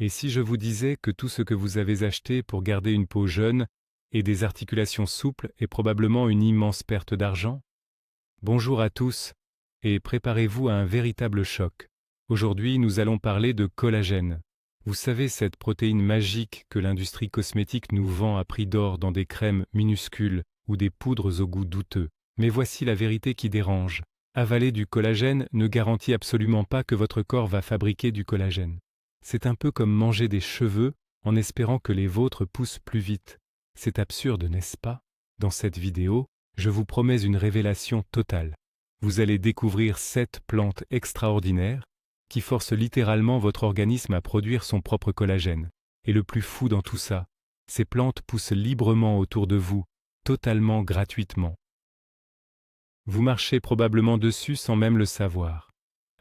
Et si je vous disais que tout ce que vous avez acheté pour garder une peau jeune et des articulations souples est probablement une immense perte d'argent? Bonjour à tous, et préparez-vous à un véritable choc. Aujourd'hui, nous allons parler de collagène. Vous savez, cette protéine magique que l'industrie cosmétique nous vend à prix d'or dans des crèmes minuscules ou des poudres au goût douteux. Mais voici la vérité qui dérange. Avaler du collagène ne garantit absolument pas que votre corps va fabriquer du collagène. C'est un peu comme manger des cheveux en espérant que les vôtres poussent plus vite. C'est absurde, n'est-ce pas? Dans cette vidéo, je vous promets une révélation totale. Vous allez découvrir 7 plantes extraordinaires qui forcent littéralement votre organisme à produire son propre collagène. Et le plus fou dans tout ça, ces plantes poussent librement autour de vous, totalement gratuitement. Vous marchez probablement dessus sans même le savoir.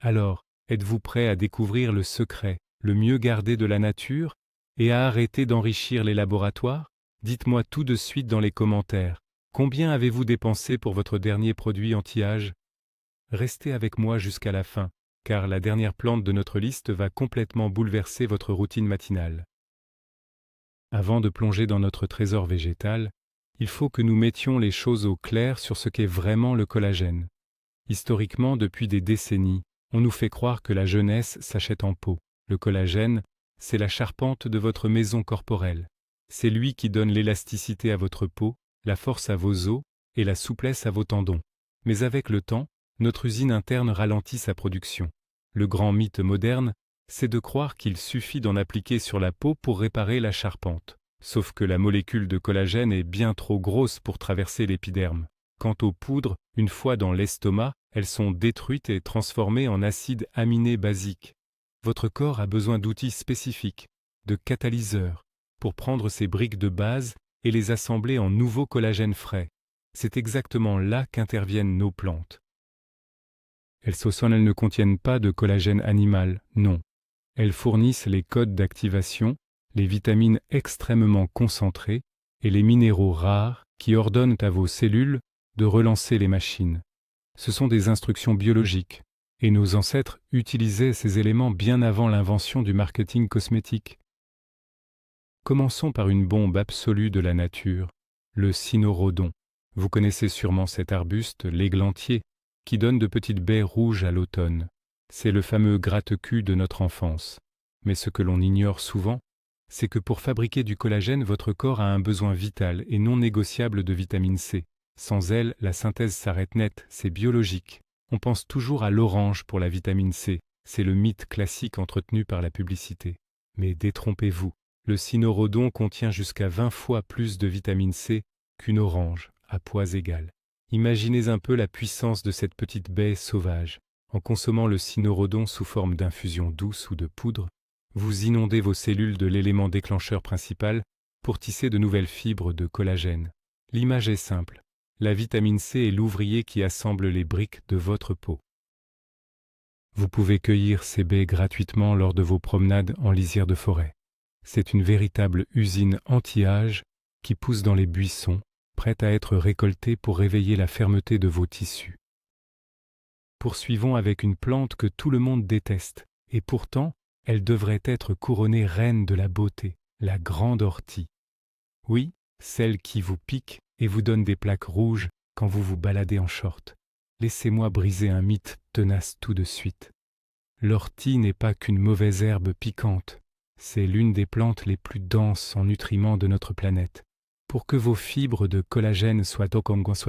Alors, êtes-vous prêt à découvrir le secret, le mieux gardé de la nature, et à arrêter d'enrichir les laboratoires? Dites-moi tout de suite dans les commentaires. Combien avez-vous dépensé pour votre dernier produit anti-âge? Restez avec moi jusqu'à la fin, car la dernière plante de notre liste va complètement bouleverser votre routine matinale. Avant de plonger dans notre trésor végétal, il faut que nous mettions les choses au clair sur ce qu'est vraiment le collagène. Historiquement, depuis des décennies, on nous fait croire que la jeunesse s'achète en pot. Le collagène, c'est la charpente de votre maison corporelle. C'est lui qui donne l'élasticité à votre peau, la force à vos os et la souplesse à vos tendons. Mais avec le temps, notre usine interne ralentit sa production. Le grand mythe moderne, c'est de croire qu'il suffit d'en appliquer sur la peau pour réparer la charpente. Sauf que la molécule de collagène est bien trop grosse pour traverser l'épiderme. Quant aux poudres, une fois dans l'estomac, elles sont détruites et transformées en acides aminés basiques. Votre corps a besoin d'outils spécifiques, de catalyseurs, pour prendre ces briques de base et les assembler en nouveaux collagènes frais. C'est exactement là qu'interviennent nos plantes. Elles ne contiennent pas de collagène animal, non. Elles fournissent les codes d'activation, les vitamines extrêmement concentrées et les minéraux rares qui ordonnent à vos cellules de relancer les machines. Ce sont des instructions biologiques, et nos ancêtres utilisaient ces éléments bien avant l'invention du marketing cosmétique. Commençons par une bombe absolue de la nature, le cynorrhodon. Vous connaissez sûrement cet arbuste, l'églantier, qui donne de petites baies rouges à l'automne. C'est le fameux gratte-cul de notre enfance. Mais ce que l'on ignore souvent, c'est que pour fabriquer du collagène, votre corps a un besoin vital et non négociable de vitamine C. Sans elle, la synthèse s'arrête net, c'est biologique. On pense toujours à l'orange pour la vitamine C, c'est le mythe classique entretenu par la publicité. Mais détrompez-vous, le cynorrhodon contient jusqu'à 20 fois plus de vitamine C qu'une orange, à poids égal. Imaginez un peu la puissance de cette petite baie sauvage. En consommant le cynorrhodon sous forme d'infusion douce ou de poudre, vous inondez vos cellules de l'élément déclencheur principal pour tisser de nouvelles fibres de collagène. L'image est simple. La vitamine C est l'ouvrier qui assemble les briques de votre peau. Vous pouvez cueillir ces baies gratuitement lors de vos promenades en lisière de forêt. C'est une véritable usine anti-âge qui pousse dans les buissons, prête à être récoltée pour réveiller la fermeté de vos tissus. Poursuivons avec une plante que tout le monde déteste, et pourtant, elle devrait être couronnée reine de la beauté, la grande ortie. Oui, celle qui vous pique et vous donne des plaques rouges quand vous vous baladez en short. Laissez-moi briser un mythe tenace tout de suite. L'ortie n'est pas qu'une mauvaise herbe piquante, c'est l'une des plantes les plus denses en nutriments de notre planète. Pour que vos fibres de collagène soient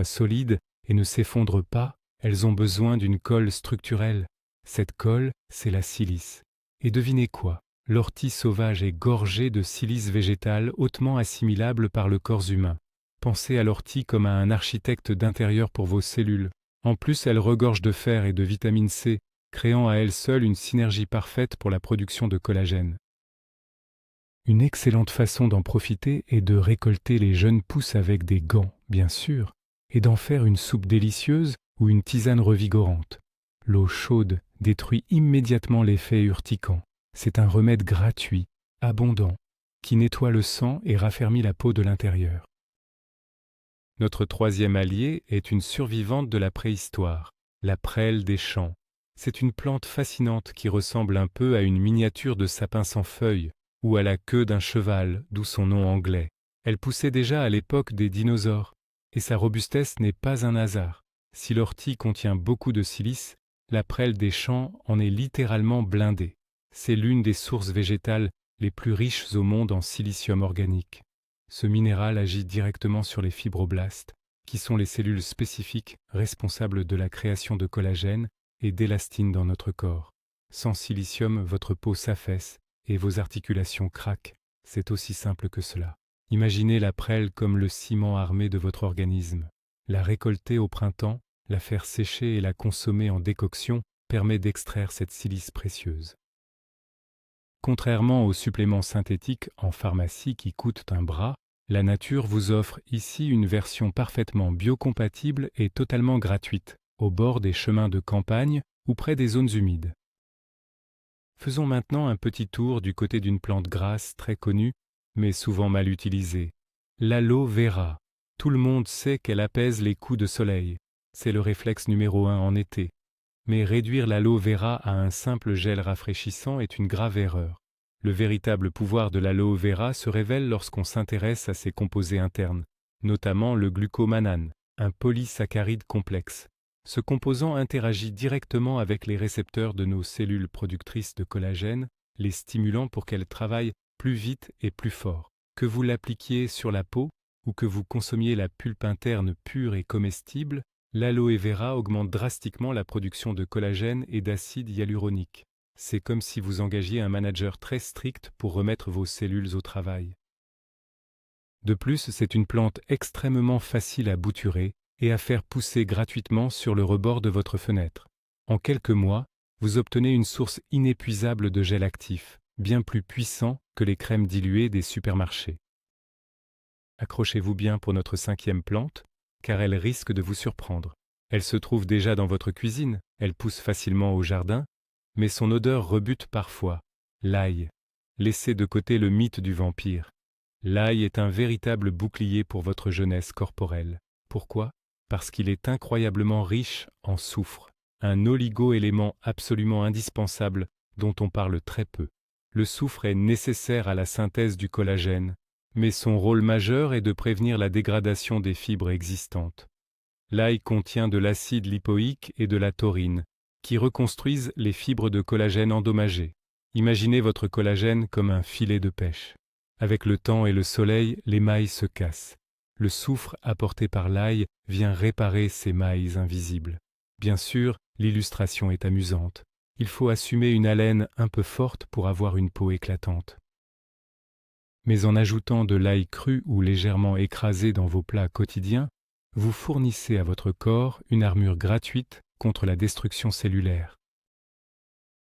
solides et ne s'effondrent pas, elles ont besoin d'une colle structurelle. Cette colle, c'est la silice. Et devinez quoi? L'ortie sauvage est gorgée de silice végétale hautement assimilable par le corps humain. Pensez à l'ortie comme à un architecte d'intérieur pour vos cellules. En plus, elle regorge de fer et de vitamine C, créant à elle seule une synergie parfaite pour la production de collagène. Une excellente façon d'en profiter est de récolter les jeunes pousses avec des gants, bien sûr, et d'en faire une soupe délicieuse ou une tisane revigorante. L'eau chaude détruit immédiatement l'effet urticant. C'est un remède gratuit, abondant, qui nettoie le sang et raffermit la peau de l'intérieur. Notre troisième allié est une survivante de la préhistoire, la prêle des champs. C'est une plante fascinante qui ressemble un peu à une miniature de sapin sans feuilles, ou à la queue d'un cheval, d'où son nom anglais. Elle poussait déjà à l'époque des dinosaures, et sa robustesse n'est pas un hasard. Si l'ortie contient beaucoup de silice, la prêle des champs en est littéralement blindée. C'est l'une des sources végétales les plus riches au monde en silicium organique. Ce minéral agit directement sur les fibroblastes, qui sont les cellules spécifiques responsables de la création de collagène et d'élastine dans notre corps. Sans silicium, votre peau s'affaisse et vos articulations craquent. C'est aussi simple que cela. Imaginez la prêle comme le ciment armé de votre organisme. La récolter au printemps, la faire sécher et la consommer en décoction permet d'extraire cette silice précieuse. Contrairement aux suppléments synthétiques en pharmacie qui coûtent un bras, la nature vous offre ici une version parfaitement biocompatible et totalement gratuite, au bord des chemins de campagne ou près des zones humides. Faisons maintenant un petit tour du côté d'une plante grasse très connue, mais souvent mal utilisée, l'aloe vera. Tout le monde sait qu'elle apaise les coups de soleil. C'est le réflexe numéro 1 en été. Mais réduire l'aloe vera à un simple gel rafraîchissant est une grave erreur. Le véritable pouvoir de l'aloe vera se révèle lorsqu'on s'intéresse à ses composés internes, notamment le glucomanane, un polysaccharide complexe. Ce composant interagit directement avec les récepteurs de nos cellules productrices de collagène, les stimulant pour qu'elles travaillent plus vite et plus fort. Que vous l'appliquiez sur la peau ou que vous consommiez la pulpe interne pure et comestible, l'aloe vera augmente drastiquement la production de collagène et d'acide hyaluronique. C'est comme si vous engagiez un manager très strict pour remettre vos cellules au travail. De plus, c'est une plante extrêmement facile à bouturer et à faire pousser gratuitement sur le rebord de votre fenêtre. En quelques mois, vous obtenez une source inépuisable de gel actif, bien plus puissant que les crèmes diluées des supermarchés. Accrochez-vous bien pour notre 5e plante, car elle risque de vous surprendre. Elle se trouve déjà dans votre cuisine, elle pousse facilement au jardin, mais son odeur rebute parfois. L'ail. Laissez de côté le mythe du vampire. L'ail est un véritable bouclier pour votre jeunesse corporelle. Pourquoi ? Parce qu'il est incroyablement riche en soufre, un oligo-élément absolument indispensable dont on parle très peu. Le soufre est nécessaire à la synthèse du collagène, mais son rôle majeur est de prévenir la dégradation des fibres existantes. L'ail contient de l'acide lipoïque et de la taurine, qui reconstruisent les fibres de collagène endommagées. Imaginez votre collagène comme un filet de pêche. Avec le temps et le soleil, les mailles se cassent. Le soufre apporté par l'ail vient réparer ces mailles invisibles. Bien sûr, l'illustration est amusante. Il faut assumer une haleine un peu forte pour avoir une peau éclatante. Mais en ajoutant de l'ail cru ou légèrement écrasé dans vos plats quotidiens, vous fournissez à votre corps une armure gratuite contre la destruction cellulaire.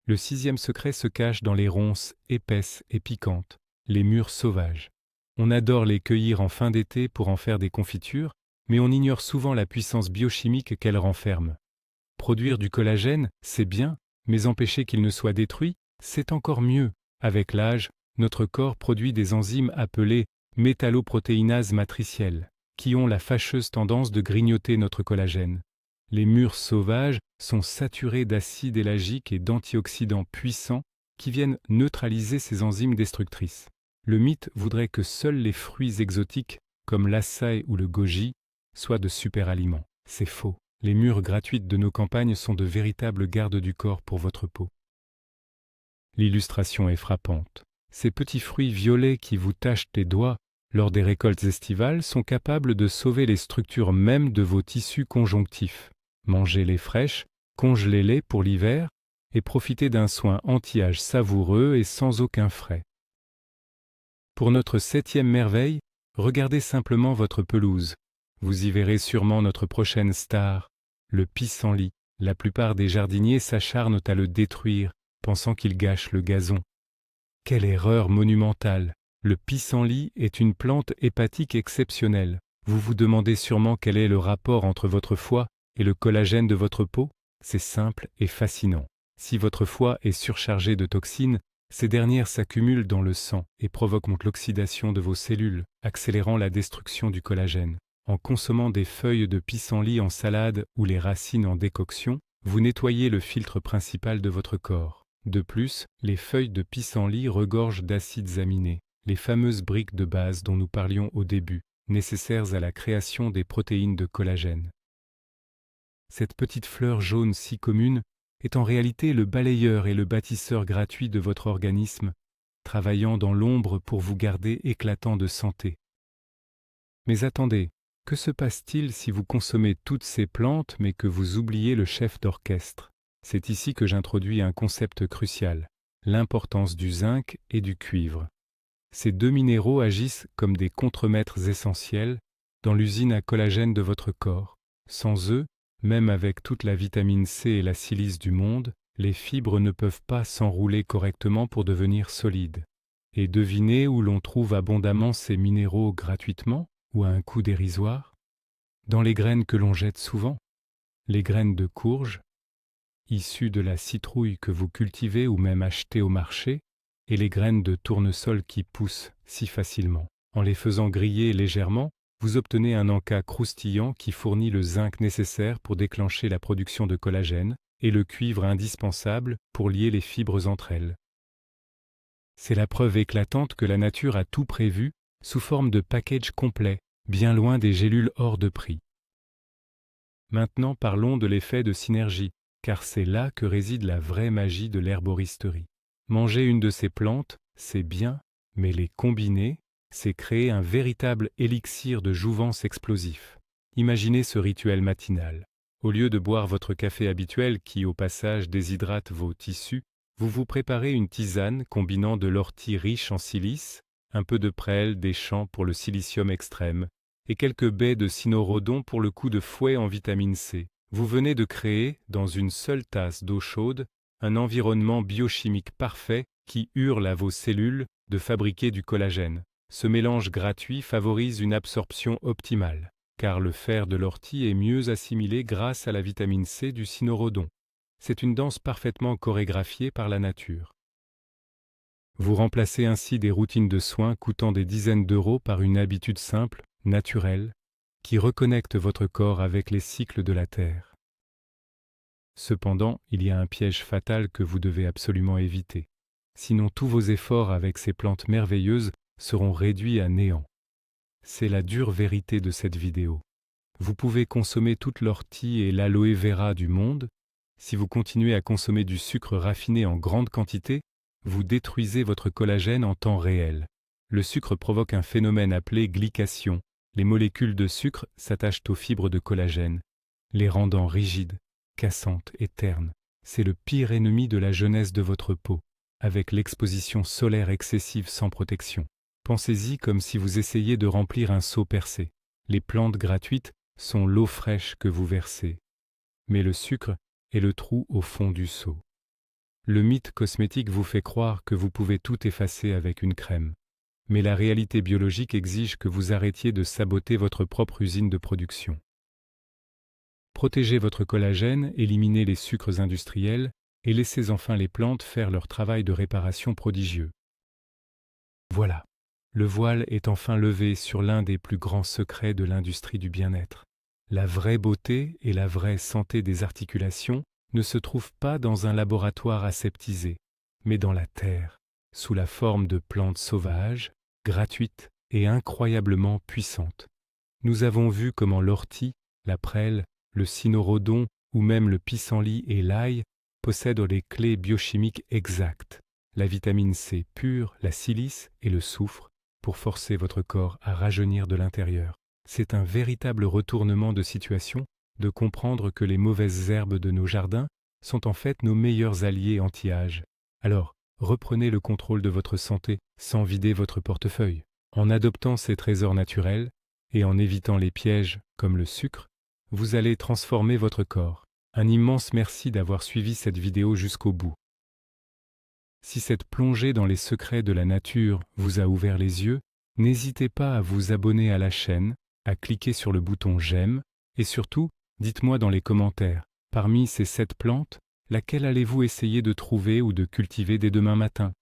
Le 6e secret se cache dans les ronces épaisses et piquantes, les mûres sauvages. On adore les cueillir en fin d'été pour en faire des confitures, mais on ignore souvent la puissance biochimique qu'elles renferment. Produire du collagène, c'est bien, mais empêcher qu'il ne soit détruit, c'est encore mieux. Avec l'âge, notre corps produit des enzymes appelées métalloprotéinases matricielles, qui ont la fâcheuse tendance de grignoter notre collagène. Les mûres sauvages sont saturées d'acide élagique et d'antioxydants puissants qui viennent neutraliser ces enzymes destructrices. Le mythe voudrait que seuls les fruits exotiques, comme l'açaï ou le goji, soient de super aliments. C'est faux. Les mûres gratuites de nos campagnes sont de véritables gardes du corps pour votre peau. L'illustration est frappante. Ces petits fruits violets qui vous tachent les doigts lors des récoltes estivales sont capables de sauver les structures mêmes de vos tissus conjonctifs. Mangez-les fraîches, congelez-les pour l'hiver et profitez d'un soin anti-âge savoureux et sans aucun frais. Pour notre 7e merveille, regardez simplement votre pelouse. Vous y verrez sûrement notre prochaine star, le pissenlit. La plupart des jardiniers s'acharnent à le détruire, pensant qu'il gâche le gazon. Quelle erreur monumentale! Le pissenlit est une plante hépatique exceptionnelle. Vous vous demandez sûrement quel est le rapport entre votre foie et le collagène de votre peau? C'est simple et fascinant. Si votre foie est surchargé de toxines, ces dernières s'accumulent dans le sang et provoquent l'oxydation de vos cellules, accélérant la destruction du collagène. En consommant des feuilles de pissenlit en salade ou les racines en décoction, vous nettoyez le filtre principal de votre corps. De plus, les feuilles de pissenlit regorgent d'acides aminés, les fameuses briques de base dont nous parlions au début, nécessaires à la création des protéines de collagène. Cette petite fleur jaune si commune est en réalité le balayeur et le bâtisseur gratuit de votre organisme, travaillant dans l'ombre pour vous garder éclatant de santé. Mais attendez, que se passe-t-il si vous consommez toutes ces plantes mais que vous oubliez le chef d'orchestre? C'est ici que j'introduis un concept crucial, l'importance du zinc et du cuivre. Ces deux minéraux agissent comme des contremaîtres essentiels dans l'usine à collagène de votre corps. Sans eux, même avec toute la vitamine C et la silice du monde, les fibres ne peuvent pas s'enrouler correctement pour devenir solides. Et devinez où l'on trouve abondamment ces minéraux gratuitement ou à un coût dérisoire? Dans les graines que l'on jette souvent, les graines de courge, issues de la citrouille que vous cultivez ou même achetez au marché, et les graines de tournesol qui poussent si facilement. En les faisant griller légèrement, vous obtenez un encas croustillant qui fournit le zinc nécessaire pour déclencher la production de collagène et le cuivre indispensable pour lier les fibres entre elles. C'est la preuve éclatante que la nature a tout prévu sous forme de package complet, bien loin des gélules hors de prix. Maintenant parlons de l'effet de synergie, car c'est là que réside la vraie magie de l'herboristerie. Manger une de ces plantes, c'est bien, mais les combiner, c'est créer un véritable élixir de jouvence explosif. Imaginez ce rituel matinal. Au lieu de boire votre café habituel qui, au passage, déshydrate vos tissus, vous vous préparez une tisane combinant de l'ortie riche en silice, un peu de prêle des champs pour le silicium extrême, et quelques baies de cynorrhodon pour le coup de fouet en vitamine C. Vous venez de créer, dans une seule tasse d'eau chaude, un environnement biochimique parfait qui hurle à vos cellules de fabriquer du collagène. Ce mélange gratuit favorise une absorption optimale, car le fer de l'ortie est mieux assimilé grâce à la vitamine C du cynorrhodon. C'est une danse parfaitement chorégraphiée par la nature. Vous remplacez ainsi des routines de soins coûtant des dizaines d'euros par une habitude simple, naturelle, qui reconnecte votre corps avec les cycles de la Terre. Cependant, il y a un piège fatal que vous devez absolument éviter. Sinon tous vos efforts avec ces plantes merveilleuses seront réduits à néant. C'est la dure vérité de cette vidéo. Vous pouvez consommer toute l'ortie et l'aloe vera du monde. Si vous continuez à consommer du sucre raffiné en grande quantité, vous détruisez votre collagène en temps réel. Le sucre provoque un phénomène appelé glycation. Les molécules de sucre s'attachent aux fibres de collagène, les rendant rigides, cassantes et ternes. C'est le pire ennemi de la jeunesse de votre peau, avec l'exposition solaire excessive sans protection. Pensez-y comme si vous essayiez de remplir un seau percé. Les plantes gratuites sont l'eau fraîche que vous versez, mais le sucre est le trou au fond du seau. Le mythe cosmétique vous fait croire que vous pouvez tout effacer avec une crème. Mais la réalité biologique exige que vous arrêtiez de saboter votre propre usine de production. Protégez votre collagène, éliminez les sucres industriels et laissez enfin les plantes faire leur travail de réparation prodigieux. Voilà, le voile est enfin levé sur l'un des plus grands secrets de l'industrie du bien-être. La vraie beauté et la vraie santé des articulations ne se trouvent pas dans un laboratoire aseptisé, mais dans la terre, sous la forme de plantes sauvages, gratuites et incroyablement puissantes. Nous avons vu comment l'ortie, la prêle, le cynorrhodon ou même le pissenlit et l'ail possèdent les clés biochimiques exactes, la vitamine C pure, la silice et le soufre, pour forcer votre corps à rajeunir de l'intérieur. C'est un véritable retournement de situation de comprendre que les mauvaises herbes de nos jardins sont en fait nos meilleurs alliés anti-âge. Alors, reprenez le contrôle de votre santé sans vider votre portefeuille. En adoptant ces trésors naturels et en évitant les pièges comme le sucre, vous allez transformer votre corps. Un immense merci d'avoir suivi cette vidéo jusqu'au bout. Si cette plongée dans les secrets de la nature vous a ouvert les yeux, n'hésitez pas à vous abonner à la chaîne, à cliquer sur le bouton j'aime et surtout, dites-moi dans les commentaires, parmi ces 7 plantes, laquelle allez-vous essayer de trouver ou de cultiver dès demain matin?